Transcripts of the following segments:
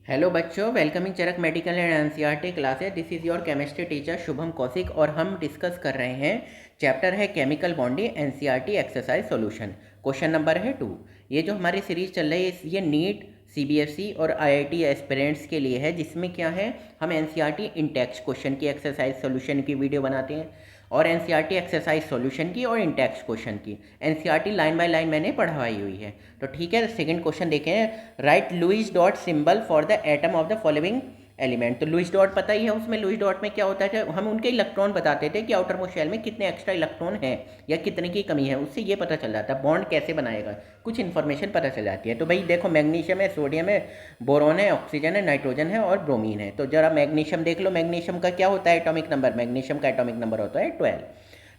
Hello बच्चों, welcoming Charak medical and NCERT classes. This is your chemistry teacher Shubham Kaushik और हम discuss कर रहे हैं चैप्टर है chemical bonding NCERT exercise solution. Question number है 2। ये जो हमारी सीरीज चल रही है ये नीट सीबीएसई और आईआईटी एस्पिरेंट्स के लिए है, जिसमें क्या है हम एनसीईआरटी इन टेक्स्ट क्वेश्चन की एक्सरसाइज सॉल्यूशन की वीडियो बनाते हैं और एनसीईआरटी एक्सरसाइज सॉल्यूशन की और इन टेक्स्ट क्वेश्चन की एनसीईआरटी लाइन बाय लाइन मैंने पढ़वाई हुई है। तो ठीक है, सेकंड क्वेश्चन देखें। Write Lewis dot symbol for the atom of the following element. तो लुईस डॉट पता ही है, उसमें लुईस डॉट में क्या होता है, हम उनके इलेक्ट्रॉन बताते थे कि आउटर मोस्ट शेल में कितने एक्स्ट्रा इलेक्ट्रॉन हैं या कितने की कमी है, उससे ये पता चल जाता है बॉन्ड कैसे बनाएगा, कुछ इन्फॉर्मेशन पता चल जाती है। तो भाई देखो, मैग्नीशियम है, सोडियम है, बोरॉन है, ऑक्सीजन है, नाइट्रोजन है और ब्रोमीन है। तो जरा मैग्नीशियम देख लो, मैग्नीशियम का क्या होता है एटॉमिक नंबर, मैग्नीशियम का एटॉमिक नंबर होता है 12।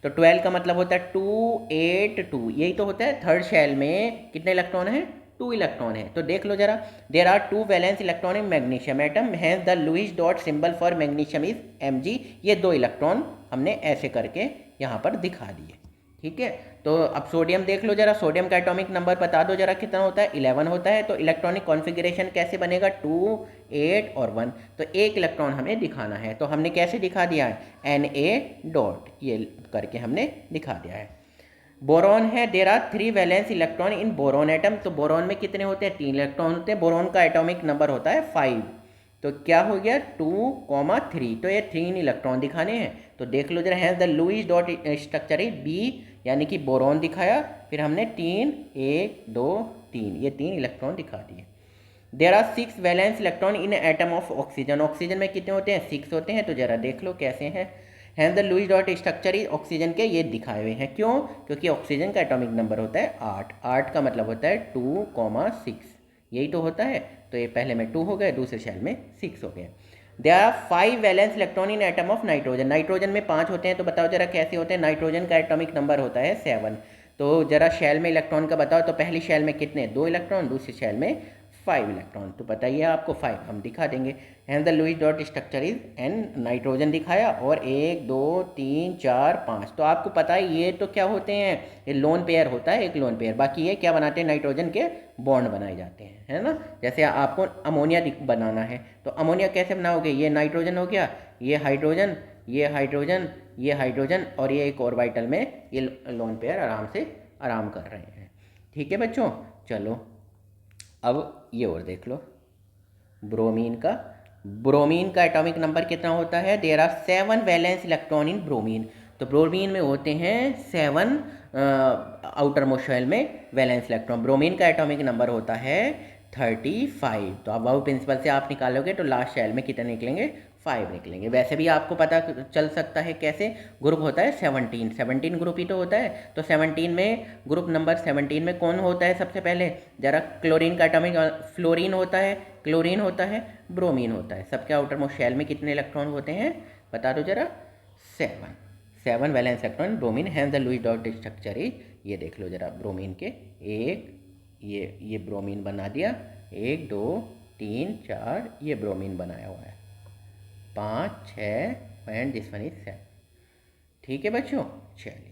तो 12 का मतलब होता है 282, यही तो होता है। थर्ड शेल में कितने इलेक्ट्रॉन हैं, 2 इलेक्ट्रॉन है। तो देख लो जरा, there are 2 valence electron in magnesium atom, has the Lewis dot symbol for magnesium is Mg। ये 2 इलेक्ट्रॉन हमने ऐसे करके यहाँ पर दिखा दिए। ठीक है, तो अब सोडियम देख लो जरा, सोडियम का एटॉमिक नंबर बता दो जरा कितना होता है, 11 होता है। तो इलेक्ट्रॉनिक कॉन्फ़िगरेशन कैसे बनेगा, 2 8 और 1। तो एक इलेक्ट्रॉन हमें दिखाना है, तो हमने कैसे दिखा दिया है, Na डॉट ये करके हमने दिखा दिया है। बोरॉन है, there are 3 valence electron in boron atom. तो बोरॉन में कितने होते हैं, 3 इलेक्ट्रॉन होते हैं। बोरॉन का एटॉमिक नंबर होता है 5। तो क्या हो गया 2,3। तो ये 3 इलेक्ट्रॉन दिखाने हैं। तो देख लो जरा, है द लुईस डॉट स्ट्रक्चर है बी, यानी कि बोरॉन दिखाया, फिर हमने 3 1 2 3 ये 3 इलेक्ट्रॉन दिखा दिए। There are 6 valence electron in atom of oxygen. Oxygen में कितने होते हैं, 6 होते हैं। तो जरा देख लो कैसे हैं। Hence the Lewis dot structure is oxygen के ये दिखाए हुए हैं, क्यों, क्योंकि ऑक्सीजन का एटॉमिक नंबर होता है 8। 8 का मतलब होता है 2,6, यही तो होता है। तो ये पहले में 2 हो गए, दूसरे शेल में 6 हो गए। There are 5 valence electron in atom of nitrogen. Nitrogen में 5 होते हैं। तो बताओ जरा कैसे होते हैं, नाइट्रोजन का एटॉमिक नंबर होता है 7। तो जरा शेल में इलेक्ट्रॉन का बताओ, तो पहली शेल में कितने, 2 इलेक्ट्रॉन, दूसरी शेल में 5 इलेक्ट्रॉन। तो बताइए आपको 5 हम दिखा देंगे। And the Lewis dot structure is N, nitrogen दिखाया, और 1 2 3 4 5। तो आपको पता है ये तो क्या होते हैं, ये लोन पेयर होता है, एक लोन पेयर। बाकी ये क्या बनाते हैं, नाइट्रोजन के बॉन्ड बनाए जाते हैं, है ना। जैसे आपको अमोनिया बनाना है, तो अमोनिया कैसे बनाओगे, ये नाइट्रोजन हो गया, ये हाइड्रोजन, ये हाइड्रोजन, ये हाइड्रोजन, और ये एक ऑर्बिटल में ये लोन पेयर आराम कर रहे हैं। ठीक है बच्चों, चलो अब ये और देख लो, ब्रोमीन का। ब्रोमीन का एटॉमिक नंबर कितना होता है, there are 7 valence electron in bromine. तो ब्रोमीन में होते हैं 7 आउटर मोस्ट शेल में वैलेंस इलेक्ट्रॉन। ब्रोमीन का एटॉमिक नंबर होता है 35। तो अब वाउ प्रिंसिपल से आप निकालोगे तो लास्ट शेल में कितने निकलेंगे, 5 निकलेंगे। वैसे भी आपको पता चल सकता है कैसे, ग्रुप होता है 17, 17 ग्रुप ही तो होता है। तो 17 में, ग्रुप नंबर 17 में कौन होता है सबसे पहले, जरा क्लोरीन का एटॉमिक, फ्लोरीन होता है, क्लोरीन होता है, ब्रोमीन होता है। सबके आउटर मोस्ट शेल में कितने इलेक्ट्रॉन होते हैं, बता दो जरा, 7। 7 valence electron bromine, hence the Lewis dot structure is, ये देख लो जरा ब्रोमीन के, एक ये ब्रोमीन बना दिया, 1 2 3 4 ये ब्रोमीन बनाया हुआ है, 5 6 एंड दिस वन इज 7। ठीक है बच्चों, चलिए।